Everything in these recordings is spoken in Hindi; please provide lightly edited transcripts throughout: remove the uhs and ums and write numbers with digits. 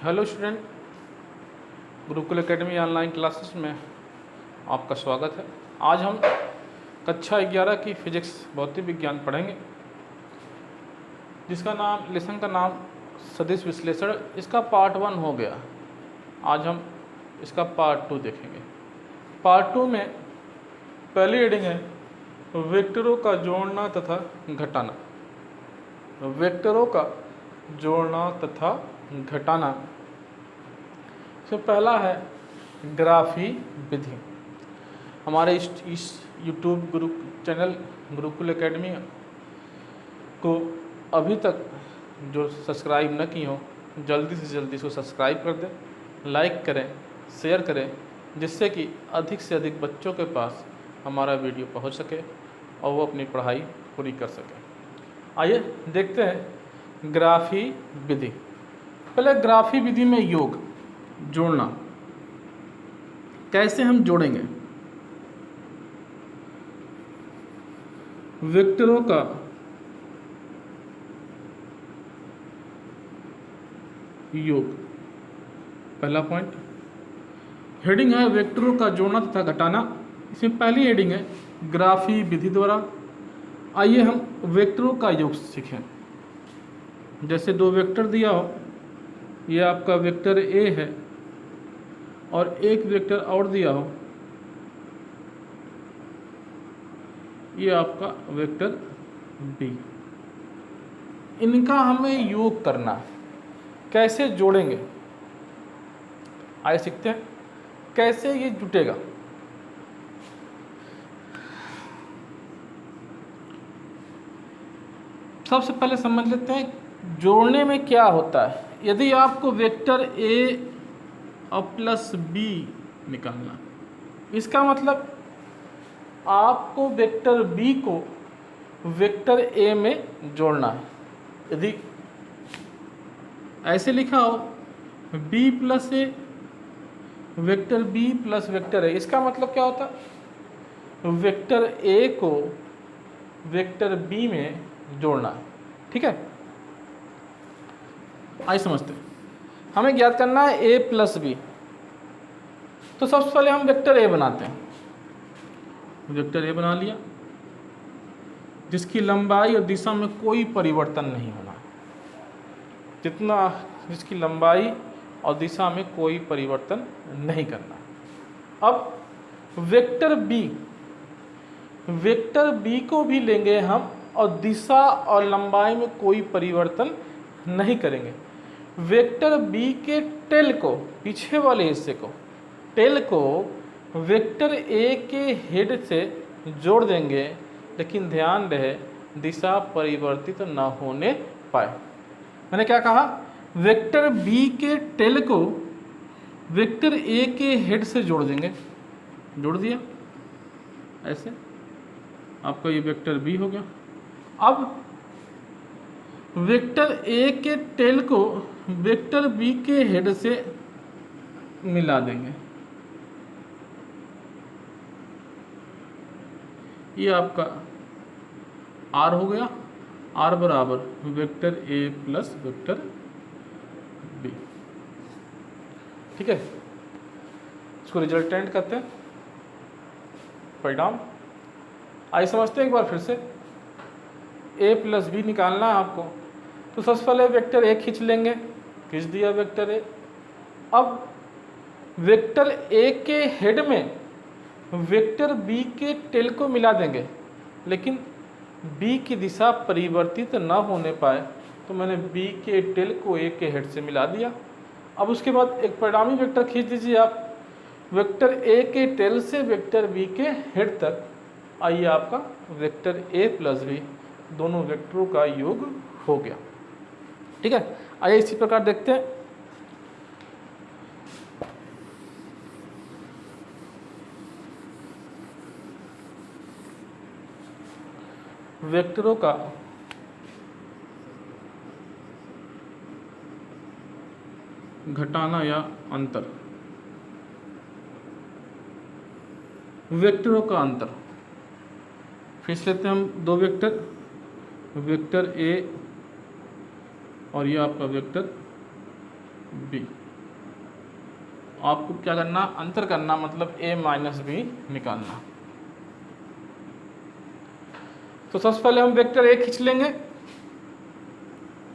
Hello student, Gurukul academy online classes में आपका स्वागत है। आज हम कक्षा 11 की फिजिक्स भौतिक विज्ञान पढ़ेंगे, जिसका नाम लेसन का नाम सदिश विश्लेषण। इसका पार्ट 1 हो गया। आज हम इसका पार्ट 2 देखेंगे। पार्ट 2 में पहली हेडिंग है वेक्टरों का जोड़ना तथा घटाना। वेक्टरों का जोड़ना तथा घटाना से पहला है ग्राफी विधि। हमारे इस यूट्यूब चैनल गुरुकुल एकेडमी को अभी तक जो सब्सक्राइब न की हो, जल्दी से जल्दी इसको सब्सक्राइब कर दें, लाइक करें, शेयर करें, जिससे कि अधिक से अधिक बच्चों के पास हमारा वीडियो पहुंच सके और वो अपनी पढ़ाई पूरी कर सके। आइए देखते हैं ग्राफी विधि। पहले ग्राफी विधि में योग जोड़ना कैसे हम जोड़ेंगे। वेक्टरों का योग, पहला पॉइंट। हेडिंग है वेक्टरों का जोड़ना तथा घटाना। इसमें पहली हेडिंग है ग्राफी विधि द्वारा। आइए हम वेक्टरों का योग सीखें। जैसे दो वेक्टर दिया हो, ये आपका वेक्टर ए है और एक वेक्टर और दिया हो, ये आपका वेक्टर बी। इनका हमें योग करना है। कैसे जोड़ेंगे, आइए सीखते हैं कैसे ये जुटेगा। सबसे पहले समझ लेते हैं जोड़ने में क्या होता है। यदि आपको वेक्टर ए और प्लस बी निकालना, इसका मतलब आपको वेक्टर बी को वेक्टर ए में जोड़ना है। यदि ऐसे लिखा हो B plus A, vector B plus vector A, इसका मतलब क्या होता है, वेक्टर ए को वेक्टर बी में जोड़ना है। ठीक है, आइए समझते हैं। हमें ज्ञात करना है ए प्लस बी। तो सबसे पहले हम वेक्टर ए बनाते हैं। वेक्टर ए बना लिया, जिसकी लंबाई और दिशा में कोई परिवर्तन नहीं होना, जिसकी लंबाई और दिशा में कोई परिवर्तन नहीं करना। अब वेक्टर बी को भी लेंगे हम और दिशा और लंबाई में कोई परिवर्तन नहीं करेंगे। वेक्टर बी के टेल को, पीछे वाले हिस्से को, टेल को वेक्टर ए के हेड से जोड़ देंगे, लेकिन ध्यान रहे दिशा परिवर्तित न होने पाए। मैंने क्या कहा, वेक्टर बी के टेल को वेक्टर ए के हेड से जोड़ देंगे। जोड़ दिया, ऐसे आपका ये वेक्टर बी हो गया। अब वेक्टर ए के टेल को वेक्टर बी के हेड से मिला देंगे। ये आपका आर हो गया। आर बराबर vector A plus vector B. ठीक है, इसको रिजल्टेंट करते हैं, परिणाम। आइए समझते हैं एक बार फिर से। ए प्लस बी निकालना है आपको, तो सबसे पहले वेक्टर ए खींच लेंगे। खींच दिया वेक्टर ए। अब वेक्टर ए के हेड में वेक्टर बी के टेल को मिला देंगे, लेकिन बी की दिशा परिवर्तित न होने पाए, तो मैंने बी के टेल को ए के हेड से मिला दिया। अब उसके बाद एक परिणामी वेक्टर खींच दीजिए आप, वेक्टर ए के टेल से वेक्टर बी के हेड तक। आइए आपका वेक्टर ए प्लस बी, दोनों वेक्टरों का योग हो गया। ठीक है, आइए इसी प्रकार देखते हैं। वेक्टरों का घटाना या अंतर। वेक्टरों का अंतर फिर से लेते हैं हम दो वेक्टर, वेक्टर ए और ये आपका वेक्टर बी। आपको क्या करना, अंतर करना, मतलब a माइनस बी निकालना। तो सबसे पहले हम वेक्टर ए खींच लेंगे,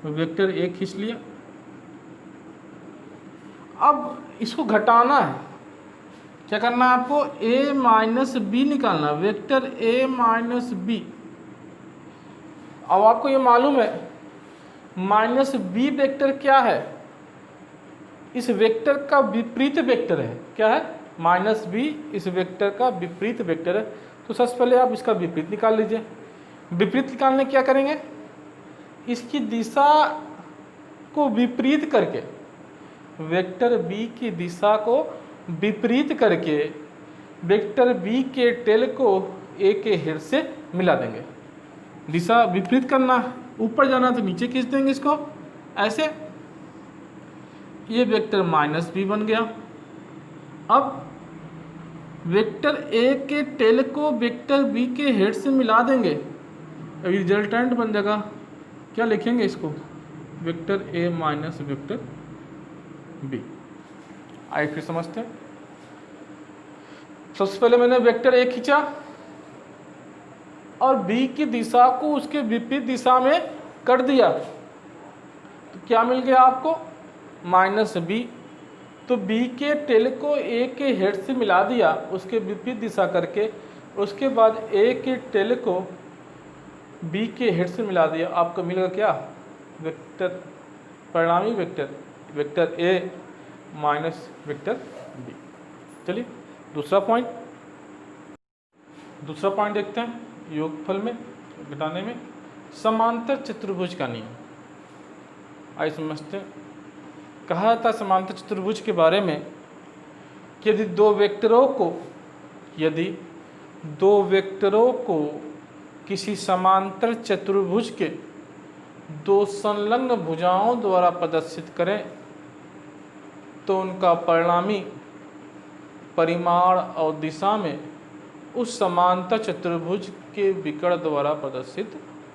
वेक्टर ए खींच लिया। अब इसको घटाना है, क्या करना है आपको, a माइनस बी निकालना, वेक्टर a माइनस बी। अब आपको ये मालूम है माइनस बी वेक्टर क्या है, इस वेक्टर का विपरीत वेक्टर है। क्या है, माइनस बी इस वेक्टर का विपरीत वेक्टर है। तो सबसे पहले आप इसका विपरीत निकाल लीजिए। विपरीत निकालने क्या करेंगे, इसकी दिशा को विपरीत करके, वेक्टर बी की दिशा को विपरीत करके वेक्टर बी के टेल को ए के हेड से मिला देंगे। दिशा विपरीत करना, ऊपर जाना तो नीचे खींच देंगे इसको ऐसे, ये वेक्टर माइनस बी बन गया। अब वेक्टर ए के टेल को वेक्टर बी के हेड से मिला देंगे, अभी रिजल्टेंट बन जाएगा, क्या लिखेंगे इसको, vector A minus vector B. आइए फिर समझते हैं। सबसे पहले मैंने वेक्टर ए खींचा और बी की दिशा को उसके विपरीत दिशा में कर दिया, तो क्या मिल गया आपको, माइनस बी। तो बी के टेल को ए के हेड से मिला दिया उसके विपरीत दिशा करके, उसके बाद ए के टेल को बी के हेड से मिला दिया, आपको मिलेगा क्या, वेक्टर, परिणामी vector, vector A minus vector B. चलिए दूसरा पॉइंट देखते हैं, योगफल में घटाने में समांतर चतुर्भुज का नियम। आइए समझते हैं। कहा था समांतर चतुर्भुज के बारे में कि यदि दो वेक्टरों को किसी समांतर चतुर्भुज के दो संलग्न भुजाओं द्वारा प्रदर्शित करें तो उनका परिणामी परिमाण और दिशा में उस समांतर चतुर्भुज के विकर्ण द्वारा प्रदर्शित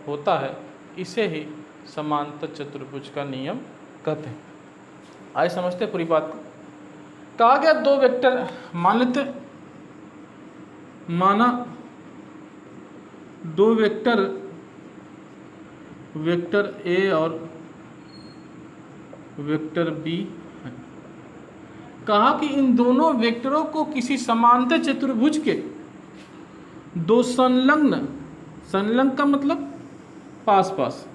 होता है। इसे ही समांतर चतुर्भुज का नियम कहते हैं। आइए समझते हैं पूरी बात को। कहा गया दो वेक्टर मान लेते, माना दो वेक्टर, वेक्टर ए और वेक्टर बी है। कहा कि इन दोनों वेक्टरों को किसी समांतर चतुर्भुज के दो संलग्न का मतलब पास पास,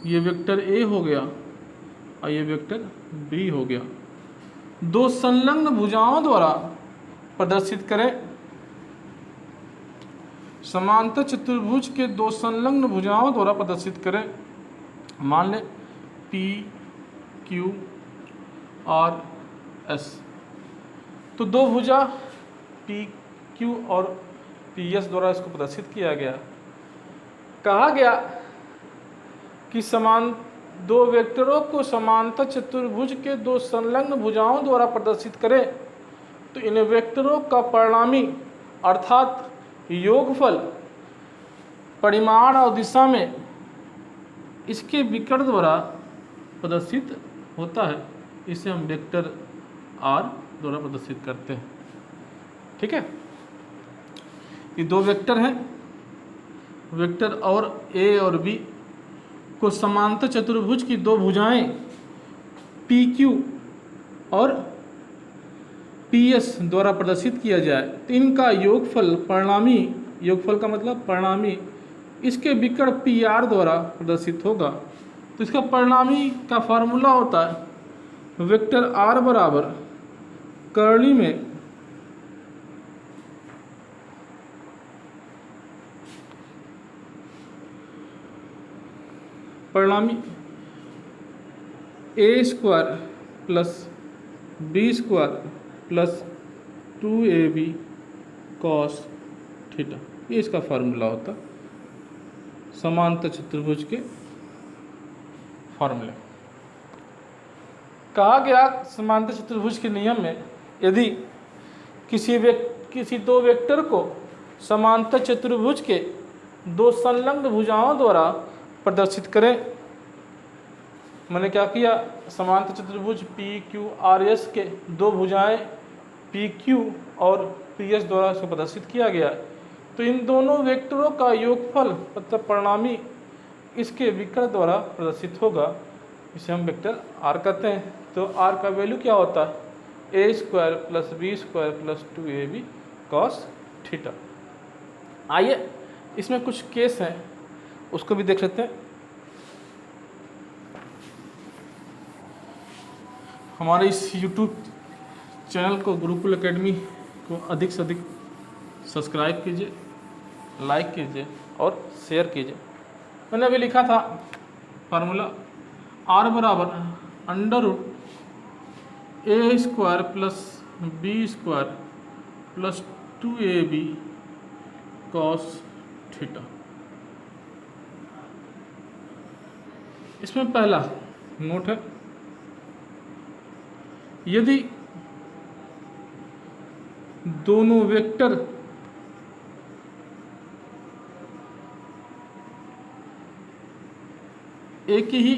ये वेक्टर ए हो गया और ये वेक्टर बी हो गया, दो संलग्न भुजाओं द्वारा प्रदर्शित करें। समांतर चतुर्भुज के दो संलग्न भुजाओं द्वारा प्रदर्शित करें। मान लें पी क्यू और एस, तो दो भुजा पी क्यू और पी एस द्वारा इसको प्रदर्शित किया गया। कहा गया कि दो वेक्टरों को समांतर चतुर्भुज के दो संलग्न भुजाओं द्वारा प्रदर्शित करें तो इन वेक्टरों का परिणामी अर्थात योगफल परिमाण और दिशा में इसके विकर्ण द्वारा प्रदर्शित होता है। इसे हम वेक्टर आर द्वारा प्रदर्शित करते हैं। ठीक है, ये दो वेक्टर हैं, वेक्टर और ए और बी को समांतर चतुर्भुज की दो भुजाएं पी क्यू और पी एस द्वारा प्रदर्शित किया जाए तो इनका योगफल परिणामी, योगफल का मतलब परिणामी, इसके विकर्ण पी आर द्वारा प्रदर्शित होगा। तो इसका परिणामी का फार्मूला होता है वेक्टर आर बराबर कर्ली में परिणामी A square plus B square plus 2ab cos theta, ये इसका फार्मूला होता समांतर चतुर्भुज के फार्मूले। कहा गया समांतर चतुर्भुज के नियम में यदि किसी दो वेक्टर को समांतर चतुर्भुज के दो संलग्न भुजाओं द्वारा प्रदर्शित करें मैंने क्या किया, समांतर चतुर्भुज पी क्यू आर एस के दो भुजाएं पी क्यू और पी एस द्वारा इसको प्रदर्शित किया गया। तो इन दोनों वेक्टरों का योगफल मतलब परिणामी इसके विकर्ण द्वारा प्रदर्शित होगा, इसे हम वेक्टर आर कहते हैं। तो आर का वैल्यू क्या होता है, A square plus B square plus 2ab cos theta. आइए इसमें कुछ केस हैं उसको भी देख लेते हैं। हमारे इस YouTube चैनल को गुरुकुल एकेडमी को अधिक से अधिक सब्सक्राइब कीजिए, लाइक कीजिए और शेयर कीजिए। मैंने अभी लिखा था फार्मूला R बराबर under root A square plus B square plus 2ab cos theta. इसमें पहला नोट है, यदि दोनों वेक्टर एक ही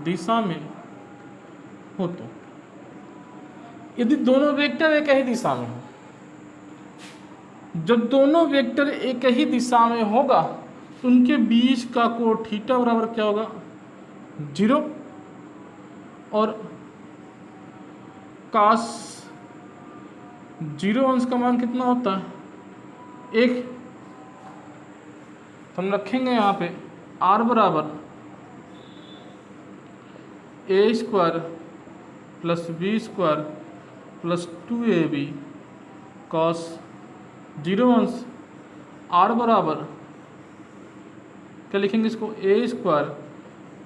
दिशा में हो, तो यदि दोनों वेक्टर एक ही दिशा में हो, जब दोनों वेक्टर एक ही दिशा में होगा तो उनके बीच का कोण थीटा बराबर क्या होगा, 0, और कास 0 अंश का मान कितना होता है, 1। तो हम रखेंगे यहाँ पे R बराबर A square plus B square plus 2ab cos 0 अंश R बराबर क्या लिखेंगे इसको, A square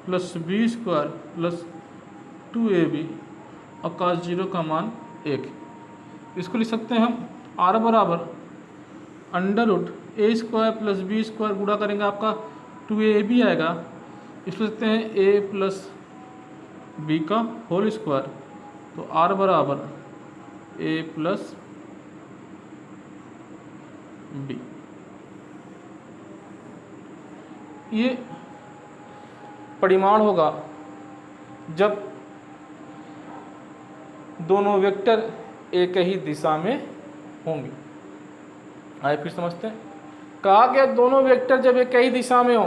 plus B square plus 2ab और cos 0 का मान 1। इसको लिख सकते हैं हम R बराबर under root A square plus B square गुणा करेंगे आपका 2ab आएगा। इसको लिखते हैं a प्लस बी का होल स्क्वायर, तो R बराबर a प्लस बी। ये परिमाण होगा जब दोनों वेक्टर एक ही दिशा में होंगे। आइए फिर समझते हैं। कहा गया दोनों वेक्टर जब एक ही दिशा में हो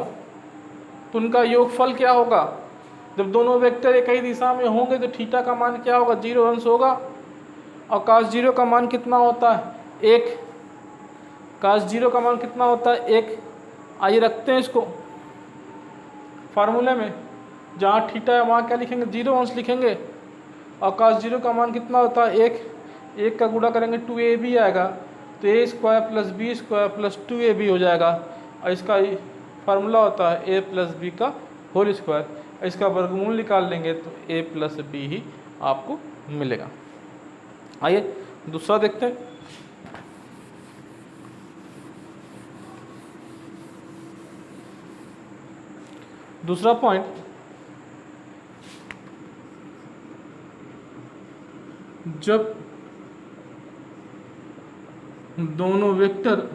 तो उनका योगफल क्या होगा। जब दोनों वेक्टर एक ही दिशा में होंगे तो थीटा का मान क्या होगा, 0 अंश होगा, और cos 0 का मान कितना होता है, 1। cos 0 का मान कितना होता है, 1। आइए रखते हैं इसको फार्मूले में, जहाँ थीटा है वहाँ क्या लिखेंगे, 0 अंश लिखेंगे, और cos 0 का मान कितना होता है, 1। 1 का गुणा करेंगे 2ab आएगा, तो A square plus B square plus 2ab हो जाएगा। और इसका फार्मूला होता है a प्लस बी का होल स्क्वायर। इसका वर्गमूल निकाल लेंगे तो a प्लस बी ही आपको मिलेगा। आइए दूसरा देखते हैं। दूसरा पॉइंट, जब दोनों वेक्टर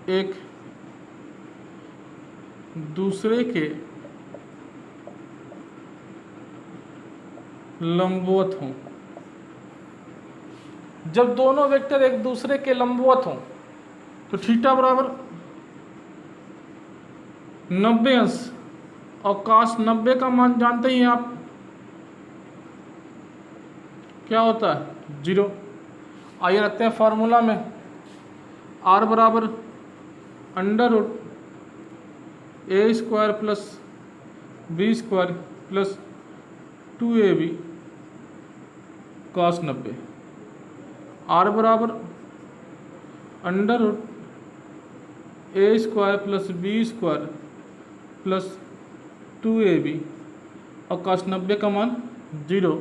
एक दूसरे के लंबवत हों, जब दोनों वेक्टर एक दूसरे के लंबवत हों तो थीटा बराबर 90 अंश, और cos 90 का मान जानते ही हैं आप क्या होता है, 0। आइए रखते हैं फार्मूला में R बराबर under root A square plus B square plus 2ab cos 90। R बराबर under root A square plus B square plus 2ab और cos 90 का मान 0।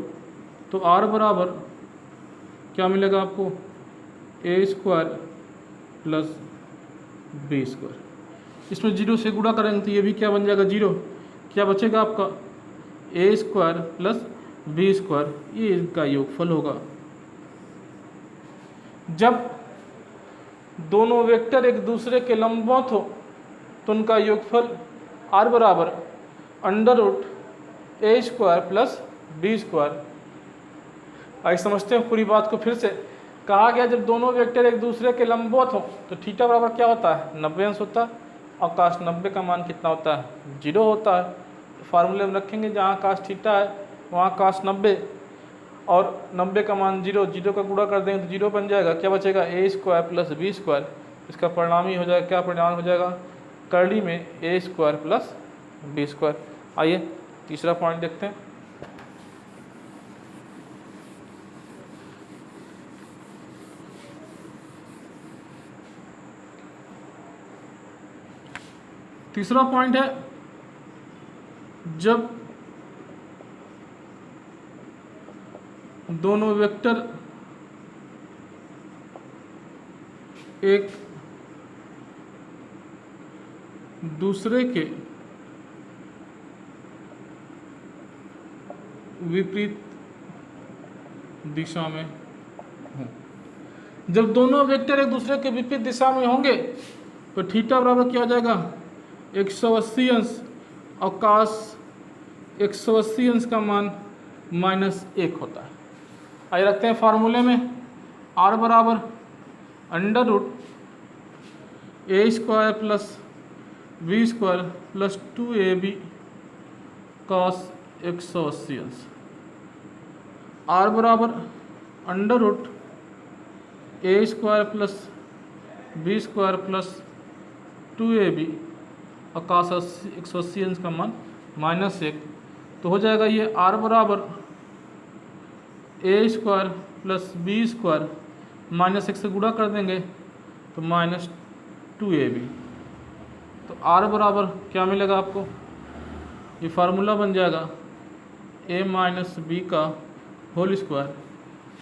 तो R बराबर क्या मिलेगा आपको, ए स्क्वायर प्लस बी स्क्वायर। इसमें 0 से गुणा करेंगे तो ये भी क्या बन जाएगा, 0। क्या बचेगा आपका, ए स्क्वायर प्लस बी स्क्वायर, ये इनका योगफल होगा। जब दोनों वेक्टर एक दूसरे के लंबवत हो तो उनका योगफल r बराबर √a² प्लस b²। आइए समझते हैं पूरी बात को फिर से। कहा गया जब दोनों वेक्टर एक दूसरे के लंबवत हो तो थीटा बराबर क्या होता है, 90 अंश होता है, और काश 90 का मान कितना होता है, 0 होता है। फार्मूले में रखेंगे जहाँ काश थीटा है वहाँ काश 90 और 90 का मान 0, 0 का गुणा कर देंगे तो 0 बन जाएगा। क्या बचेगा, a² प्लस b²। इसका परिणाम ही हो जाएगा, क्या परिणाम हो जाएगा, कर्ली में a² प्लस b²। आइए तीसरा पॉइंट देखते हैं। तीसरा पॉइंट है जब दोनों वेक्टर एक दूसरे के विपरीत दिशा में हों। जब दोनों वेक्टर एक दूसरे के विपरीत दिशा में होंगे तो थीटा बराबर क्या हो जाएगा, 180 अंश, और काश 180 अंश का मान -1 होता है। आइए रखते हैं फार्मूले में, r बराबर √a² plus b² plus 2ab cos 180 अंश। r बराबर √a² plus b² plus 2ab और cos 180 अंश का मान -1, तो हो जाएगा ये r बराबर a² प्लस b² -1 से गुणा कर देंगे तो -2ab। तो r बराबर क्या मिलेगा आपको, ये फार्मूला बन जाएगा a माइनस बी का होल स्क्वायर।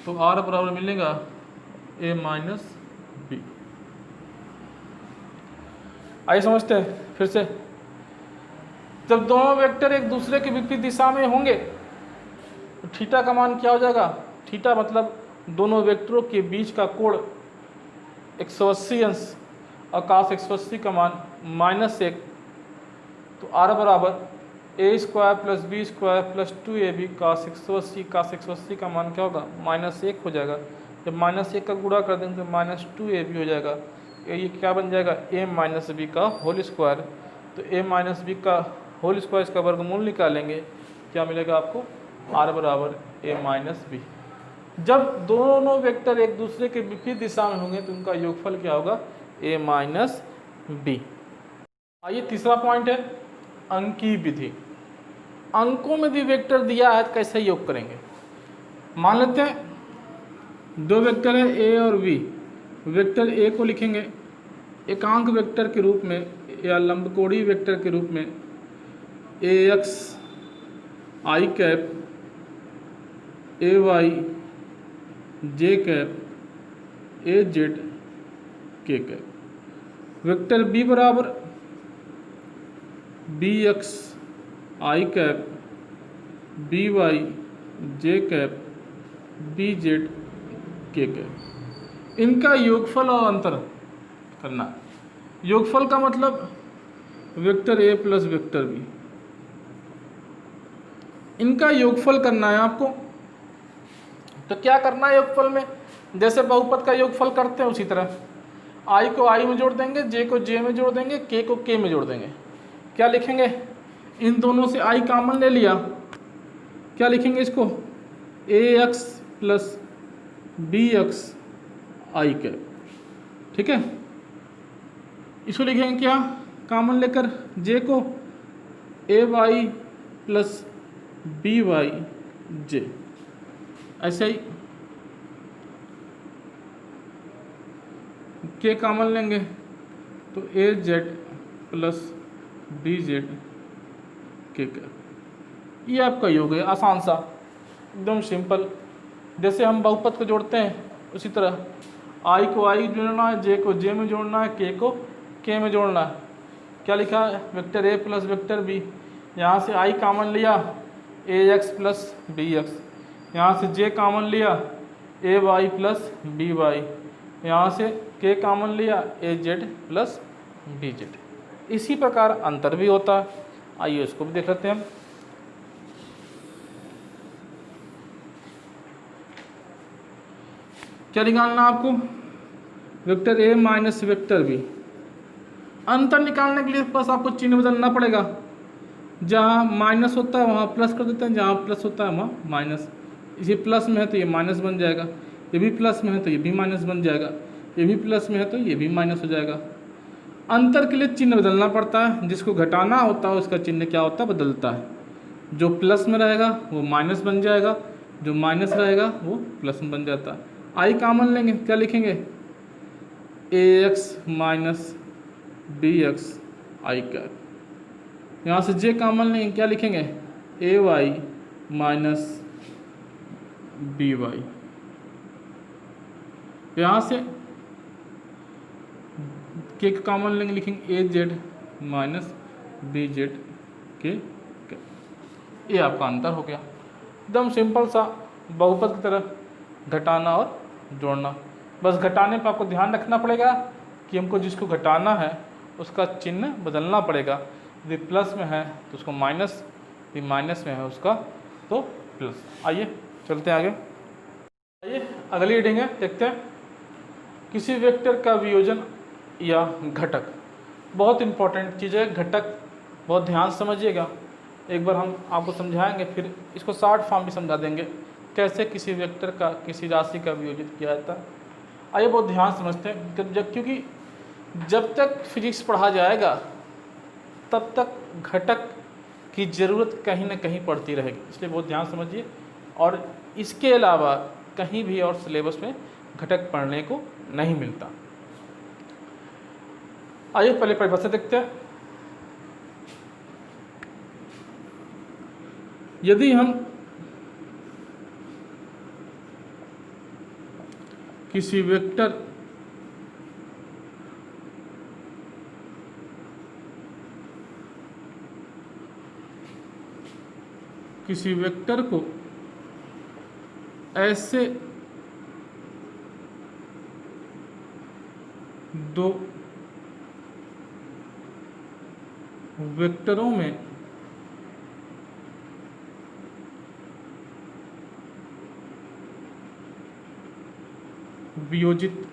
तो r बराबर मिलेगा a माइनस बी। आइए समझते हैं फिर से। जब दोनों वेक्टर एक दूसरे के विपरीत दिशा में होंगे तो थीटा का मान क्या हो जाएगा, थीटा मतलब दोनों वेक्टरों के बीच का कोण 180 अंश और cos 180 का मान -1। तो r बराबर a² plus b² plus 2ab cos 180 का मान क्या होगा, -1 हो जाएगा। जब -1 का गुणा कर देंगे तो -2ab हो जाएगा। ये क्या बन जाएगा, a माइनस बी का होल स्क्वायर। तो a माइनस बी का होल स्क्वायर, इसका वर्गमूल निकालेंगे, क्या मिलेगा आपको, r बराबर a माइनस बी। जब दोनों वेक्टर एक दूसरे के विपरीत दिशा में होंगे तो उनका योगफल क्या होगा, a माइनस बी। आइए तीसरा पॉइंट है अंकीय विधि। अंकों में भी वेक्टर दिया है, कैसे योग करेंगे। मान लेते हैं दो वेक्टर है a और v। वेक्टर a को लिखेंगे एकांक वेक्टर के रूप में या लंबकोणीय वेक्टर के रूप में ax i cap ay j cap az k cap. Vector b बराबर bx i cap by j cap bz k cap. इनका योगफल और अंतर करना। योगफल का मतलब vector a plus vector b, इनका योगफल करना है आपको। तो क्या करना है योगफल में, जैसे बहुपद का योगफल करते हैं उसी तरह i को i में जोड़ देंगे, j को j में जोड़ देंगे, k को k में जोड़ देंगे। क्या लिखेंगे, इन दोनों से i कॉमन ले लिया, क्या लिखेंगे इसको, ax plus bx i cap. ठीक है, इसको लिखेंगे क्या कॉमन लेकर, j को ay प्लस by j। ऐसे ही k कॉमन लेंगे तो az plus bz k cap. ये आपका योग है, आसान सा, एकदम सिंपल। जैसे हम बहुपद को जोड़ते हैं उसी तरह i को i जोड़ना है, j को j में जोड़ना है, k को k में जोड़ना है। क्या लिखा है, vector a plus vector b, यहाँ से i कॉमन लिया ax प्लस bx, यहाँ से j कॉमन लिया ay प्लस by, यहाँ से के कॉमन लिया ए जेड प्लस बी जेड। इसी प्रकार अंतर भी होता है, आइए इसको भी देख लेते हैं हम। क्या निकालना आपको, vector A minus vector B. अंतर निकालने के लिए बस आपको चिन्ह बदलना पड़ेगा, जहाँ माइनस होता है वहाँ प्लस कर देते हैं, जहाँ प्लस होता है वहाँ माइनस। ये प्लस में है तो ये माइनस बन जाएगा, ये भी प्लस में है तो ये भी माइनस बन जाएगा, ये भी प्लस में है तो ये भी माइनस हो जाएगा। अंतर के लिए चिन्ह बदलना पड़ता है, जिसको घटाना होता है उसका चिन्ह क्या होता है, बदलता है। जो प्लस में रहेगा वो माइनस बन जाएगा, जो माइनस रहेगा वो प्लस में बन जाता है। आई कॉमन लेंगे, क्या लिखेंगे, ए एक्स माइनस बी एक्स आई कैप। यहाँ से जे कॉमन लेंगे, क्या लिखेंगे, ए वाई माइनस बी वाई। यहाँ से के कॉमन लेंगे, लिखेंगे ए जेड माइनस बी जेड के। ये आपका अंतर हो गया, एकदम सिंपल सा बहुपद की तरह घटाना और जोड़ना। बस घटाने पर आपको ध्यान रखना पड़ेगा कि हमको जिसको घटाना है उसका चिन्ह बदलना पड़ेगा। यदि प्लस में है तो उसको माइनस, यदि माइनस में है उसका तो प्लस। आइए चलते हैं आगे। आइए अगली रीडिंग है, देखते हैं। किसी वेक्टर का वियोजन या घटक, बहुत इंपॉर्टेंट चीज़ है घटक, बहुत ध्यान से समझिएगा। एक बार हम आपको समझाएंगे, फिर इसको शॉर्ट फॉर्म भी समझा देंगे कैसे किसी वेक्टर का किसी राशि का वियोजित किया जाता है। आइए बहुत ध्यान समझते हैं, क्योंकि जब तक फिजिक्स पढ़ा जाएगा तब तक घटक की ज़रूरत कहीं ना कहीं पड़ती रहेगी, इसलिए बहुत ध्यान समझिए। और इसके अलावा कहीं भी और सिलेबस में घटक पढ़ने को नहीं मिलता। आइए पहले परिभाषा देखते हैं। यदि हम किसी वेक्टर को ऐसे दो वेक्टरों में वियोजित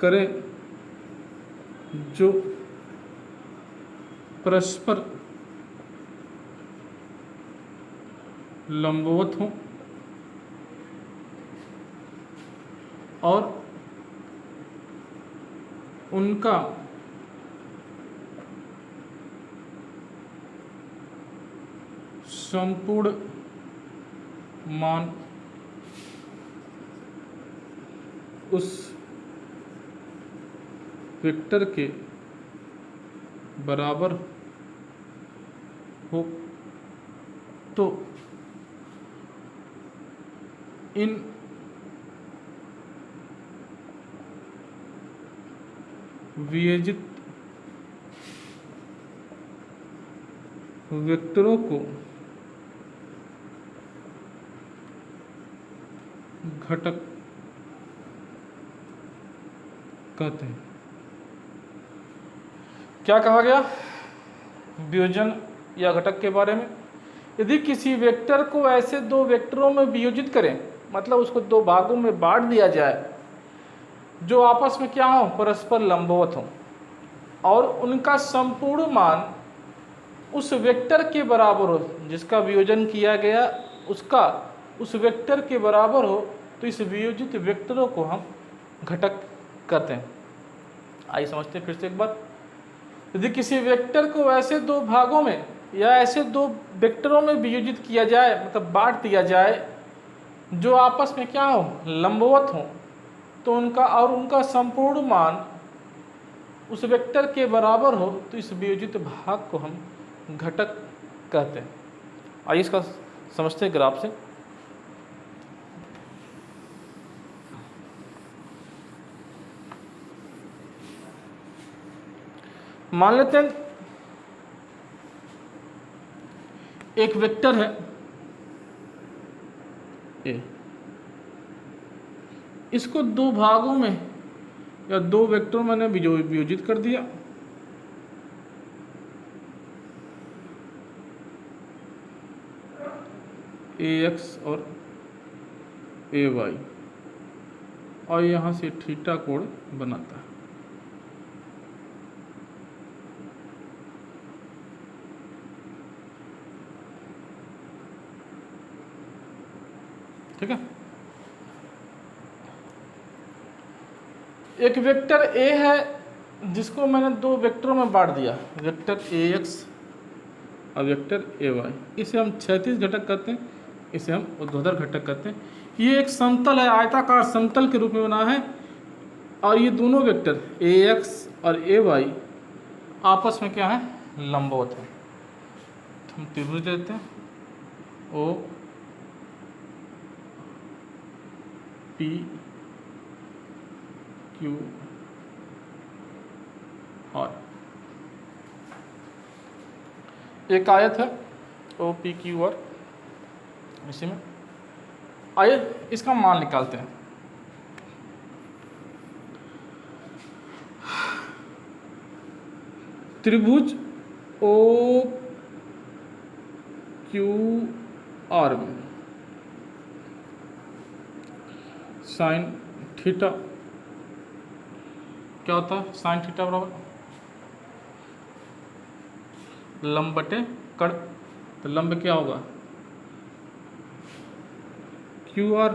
करें जो परस्पर लंबवत हों और उनका संपूर्ण मान उस वेक्टर के बराबर हो, तो इन वियोजित वेक्टरों को घटक कहते हैं। क्या कहा गया वियोजन या घटक के बारे में? यदि किसी वेक्टर को ऐसे दो वेक्टरों में वियोजित करें, मतलब उसको दो भागों में बांट दिया जाए जो आपस में क्या हो, परस्पर लंबवत हो, और उनका संपूर्ण मान उस वेक्टर के बराबर हो जिसका वियोजन किया गया, उसका उस वेक्टर के बराबर हो, तो इस वियोजित वेक्टरों को हम घटक कहते हैं। आइए समझते हैं फिर से एक बार। यदि किसी वेक्टर को ऐसे दो भागों में या ऐसे दो वेक्टरों में वियोजित किया जाए, मतलब बांट दिया जाए, जो आपस में क्या हो, लंबवत हो, तो उनका संपूर्ण मान उस वेक्टर के बराबर हो, तो इस वियोजित भाग को हम घटक कहते हैं। आइए इसका समझते हैं ग्राफ से। मान लेते हैं एक वेक्टर है ए, इसको दो भागों में या दो वेक्टरों में मैंने वियोजित कर दिया। AX और AY, और यहाँ से थीटा कोण बनाता है। ठीक है, एक वेक्टर A है जिसको मैंने दो वेक्टरों में बांट दिया, वेक्टर AX और वेक्टर AY। इसे हम क्षैतिज घटक कहते हैं, इसे हम ऊर्ध्वाधर घटक कहते हैं। ये एक समतल है, आयताकार समतल के रूप में बना है, और ये दोनों वेक्टर AX और AY आपस में क्या है, लंबवत है। तो हम त्रिभुज देते हैं O P Q R। एक आयत है O P Q R, इसी में आइए इसका मान निकालते हैं। त्रिभुज O Q R में साइन थीटा क्या होता है, साइन थीटा बराबर लंब बटे कड़। तो लंब क्या होगा QR,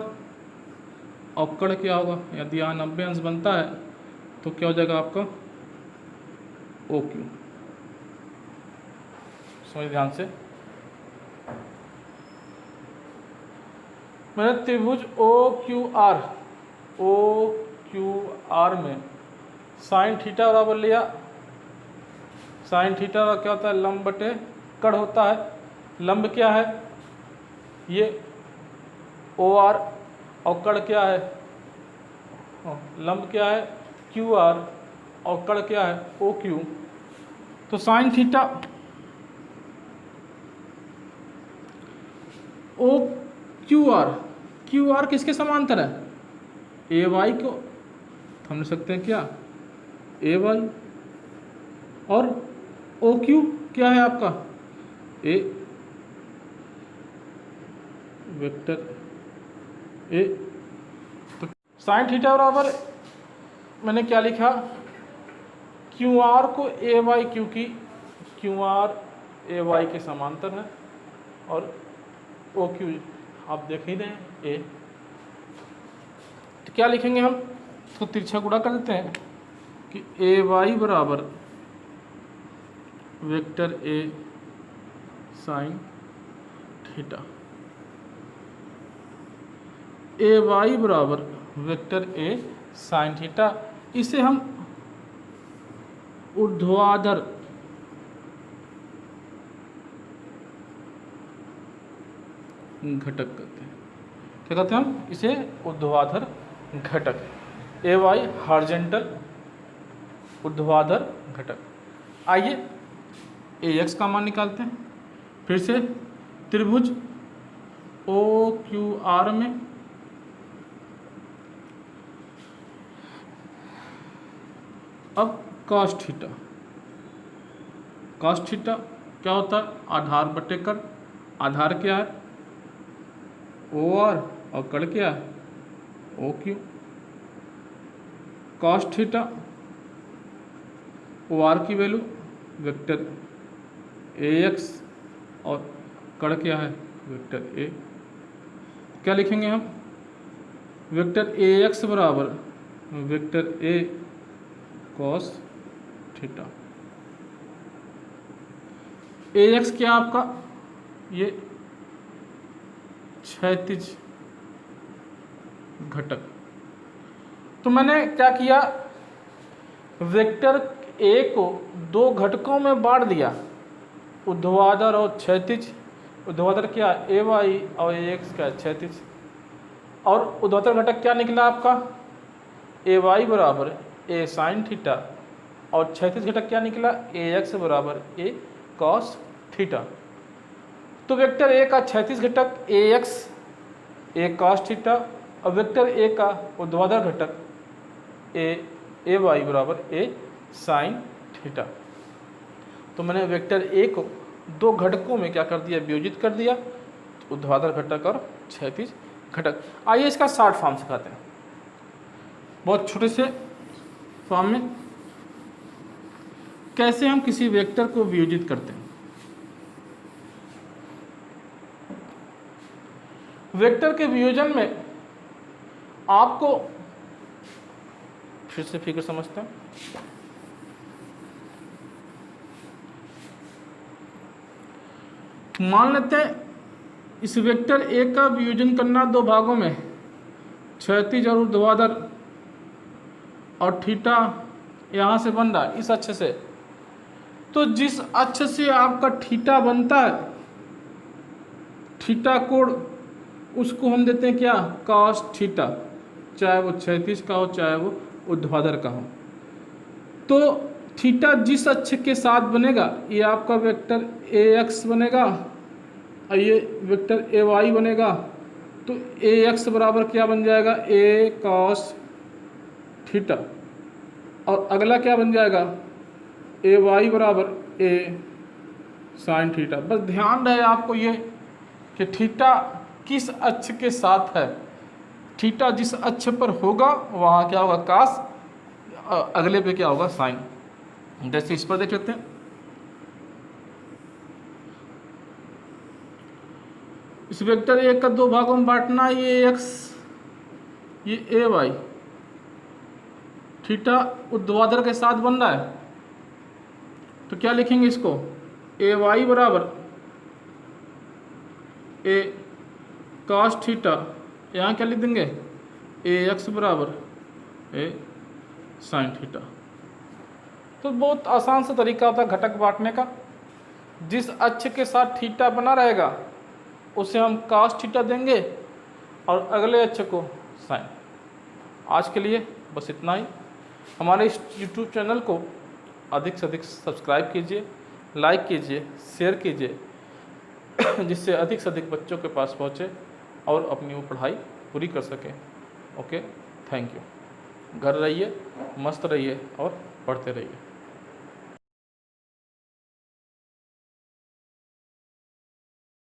और कड़ क्या होगा, यदि यहाँ 90 अंश बनता है तो क्या हो जाएगा आपका OQ। समझ ध्यान से, मैंने त्रिभुज OQR में साइन थीटा बराबर लिया। साइन थीटा का क्या होता है, लंब बटे कड़ होता है। लंब क्या है, ये OR, और कड़ क्या है, लंब क्या है QR, और कड़ क्या है OQ। तो साइन थीटा QR किसके समांतर है, AY को। तो हम लिख सकते हैं क्या, AY, और OQ क्या है आपका, A वेक्टर A। तो साइन थीटा बराबर मैंने क्या लिखा, QR को AY, क्योंकि QR AY के समांतर है, और OQ आप देख ही रहे हैं A। तो क्या लिखेंगे हम, तो तिरछा गुणा कर देते हैं कि AY बराबर vector A sine theta, AY बराबर वेक्टर A साइन थीटा। इसे हम ऊर्ध्वाधर घटक कहते हैं। क्या कहते हैं हम इसे, ऊर्ध्वाधर घटक। AY हॉरिजॉन्टल ऊर्ध्वाधर घटक। आइए AX का मान निकालते हैं। फिर से त्रिभुज OQR में अब cos थीटा, cos थीटा क्या होता है, आधार बटे कड़। आधार क्या है OR, और कड़ क्या है OQ। cos थीटा OR की वैल्यू वेक्टर AX, और कड़ क्या है वेक्टर A। क्या लिखेंगे हम, वेक्टर AX बराबर vector A cos theta. AX क्या आपका, ये क्षैतिज घटक। तो मैंने क्या किया, वेक्टर A को दो घटकों में बांट दिया, ऊर्ध्वाधर और क्षैतिज। ऊर्ध्वाधर क्या, AY, और AX क्या क्षैतिज। और ऊर्ध्वाधर घटक क्या निकला आपका, AY बराबर A साइन थीटा, और क्षैतिज घटक क्या निकला, AX बराबर A cos थीटा। तो वेक्टर A का क्षैतिज घटक AX A cos थीटा, अब वेक्टर ए का ऊर्ध्वाधर घटक ए वाई बराबर ए साइन थीटा। तो मैंने वेक्टर ए को दो घटकों में क्या कर दिया, वियोजित कर दिया, ऊर्ध्वाधर घटक और क्षैतिज घटक। आइए इसका शॉर्ट फॉर्म सिखाते हैं, बहुत छोटे से फॉर्म में कैसे हम किसी वेक्टर को वियोजित करते हैं। वेक्टर के वियोजन में आपको फिर से फिगर समझते हैं। मान लेते हैं इस वेक्टर ए का वियोजन करना दो भागों में, क्षैतिज और ऊर्ध्वाधर, और थीटा यहाँ से बन रहा है इस अक्ष से। तो जिस अक्ष से आपका थीटा बनता है, थीटा कोण, उसको हम देते हैं क्या, कॉस थीटा, चाहे वो क्षैतिज का हो चाहे वो ऊर्ध्वाधर का हो। तो थीटा जिस अक्ष के साथ बनेगा, ये आपका वेक्टर ए एक्स बनेगा और ये वेक्टर ए वाई बनेगा। तो ए एक्स बराबर क्या बन जाएगा, ए कॉस थीटा, और अगला क्या बन जाएगा, ए वाई बराबर ए साइन थीटा। बस ध्यान रहे आपको ये कि थीटा किस अक्ष के साथ है, थीटा जिस अक्ष पर होगा वहाँ क्या होगा कास, अगले पे क्या होगा साइन। जैसे इस पर देख लेते हैं, इस वेक्टर ए का दो भागों में बांटना, ये एक्स ये ए वाई, थीटा ऊर्ध्वाधर के साथ बन रहा है। तो क्या लिखेंगे इसको, ए वाई बराबर ए कॉस थीटा, यहाँ क्या लिख देंगे, ए एक्स बराबर ए साइन थीटा। तो बहुत आसान सा तरीका होता है घटक बांटने का। जिस अक्ष के साथ थीटा बना रहेगा उसे हम कॉस थीटा देंगे और अगले अक्ष को साइन। आज के लिए बस इतना ही। हमारे इस YouTube चैनल को अधिक से अधिक सब्सक्राइब कीजिए, लाइक कीजिए, शेयर कीजिए, जिससे अधिक से अधिक बच्चों के पास पहुँचे और अपनी वो पढ़ाई पूरी कर सकें। Okay, thank you. घर रहिए, मस्त रहिए और पढ़ते रहिए।